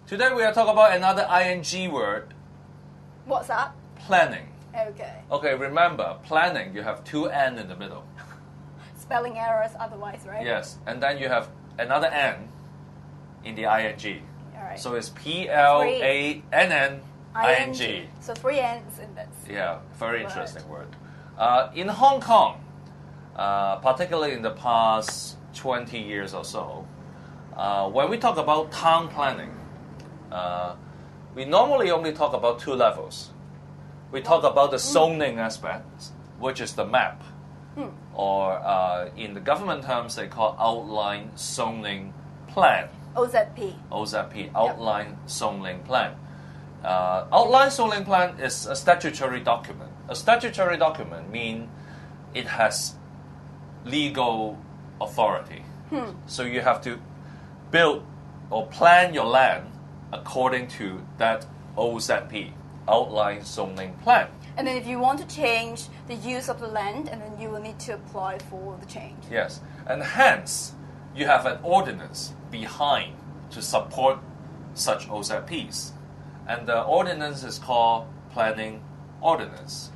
Today we are talking about another ing word. What's that? Planning. Okay. Okay, remember, planning, you have two N in the middle. Spelling errors otherwise, right? Yes, and then you have another N in the ing. All right. So it's Planning. So 3 N's in this. Yeah, very interesting word. In Hong Kong, particularly in the past 20 years or so, when we talk about town planning, we normally only talk about two levels. We talk about the zoning aspect, which is the map, or in the government terms, they call outline zoning plan. OZP. OZP, outline zoning plan. Outline zoning plan is a statutory document. A statutory document means it has legal authority. So you have to build or plan your land according to that OZP, outline zoning plan. And then if you want to change the use of the land, and then you will need to apply for the change. Yes, and hence you have an ordinance behind to support such OZPs. And the ordinance is called Planning Ordinance,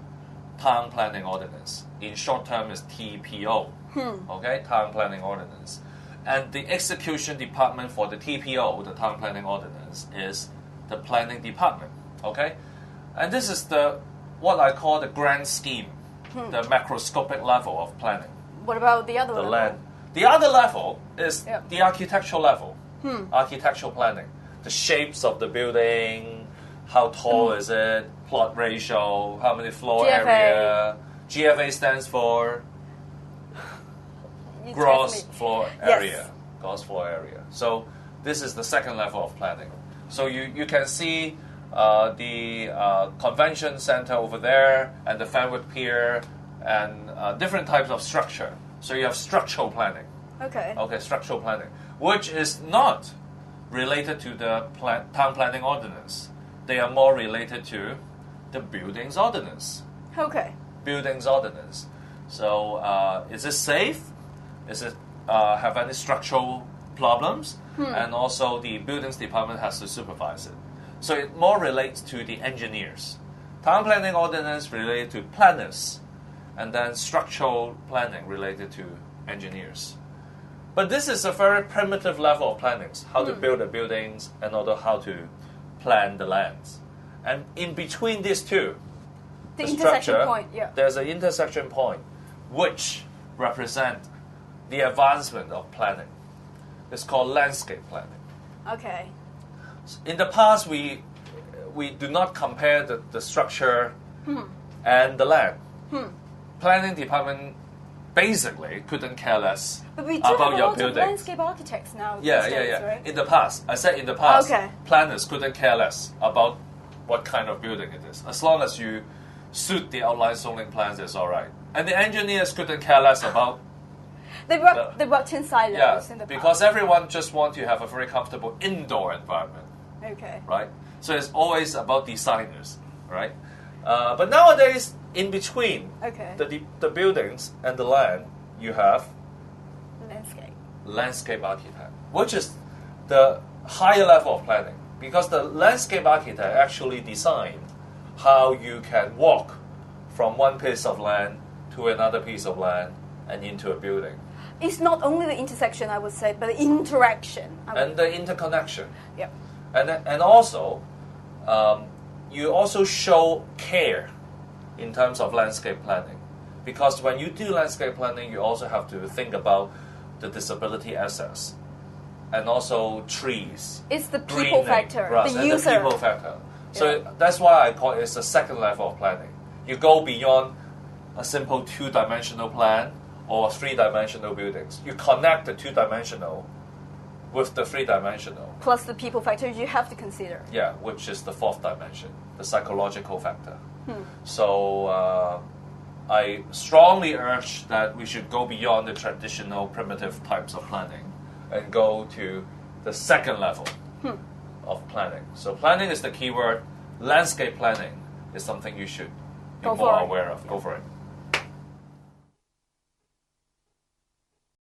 Town Planning Ordinance. In short term is TPO, okay, Town Planning Ordinance. And the execution department for the TPO, the Town Planning Ordinance, is the Planning Department, okay? And this is what I call the grand scheme, the macroscopic level of planning. What about the other The level? land. The other level is Yep. the architectural level, architectural planning. The shapes of the building, how tall is it, plot ratio, how many floor GFA. area. GFA stands for You gross test me. floor Yes. area. Gross floor area. So this is the second level of planning. So you can see the convention center over there and the Fenwick Pier and different types of structure. So you have structural planning. Okay. Okay, structural planning, which is not related to the town planning ordinance. They are more related to the buildings ordinance. Okay. Buildings ordinance. So is it safe? Is it have any structural problems? And also the buildings department has to supervise it. So it more relates to the engineers. Town planning ordinance related to planners, and then structural planning related to engineers. But this is a very primitive level of planning, how to build the buildings and also how to plan the lands. And in between these two, The the intersection structure, point, yeah. there's an intersection point which represent the advancement of planning. It's called landscape planning. Okay. In the past, we do not compare the structure and the land. Planning department basically couldn't care less But we do about have a your lot of buildings. landscape architects now Yeah, these yeah, days, yeah. right? In the past, I said in the past, Okay. planners couldn't care less about what kind of building it is. As long as you suit the outline zoning plans, it's all right. And the engineers couldn't care less about They worked in silos in the because past. everyone just wants to have a very comfortable indoor environment, Okay. right? So it's always about designers, right? But nowadays, in between Okay. the buildings and the land, you have Landscape. landscape architect, which is the higher level of planning, because the landscape architect actually design how you can walk from one piece of land to another piece of land and into a building. It's not only the intersection, I would say, but the interaction. And the interconnection. Yep. And also, you also show care in terms of landscape planning. Because when you do landscape planning, you also have to think about the disability access and also trees. It's the people greening, factor, grass, the and user. the people factor. So Yeah. that's why I call it the second level of planning. You go beyond a simple two-dimensional plan or three-dimensional buildings. You connect the two-dimensional with the three-dimensional. Plus the people factor you have to consider. Yeah, which is the fourth dimension, the psychological factor. So I strongly urge that we should go beyond the traditional primitive types of planning and go to the second level of planning. So planning is the key word. Landscape planning is something you should be Go more for it. aware of. Go for it.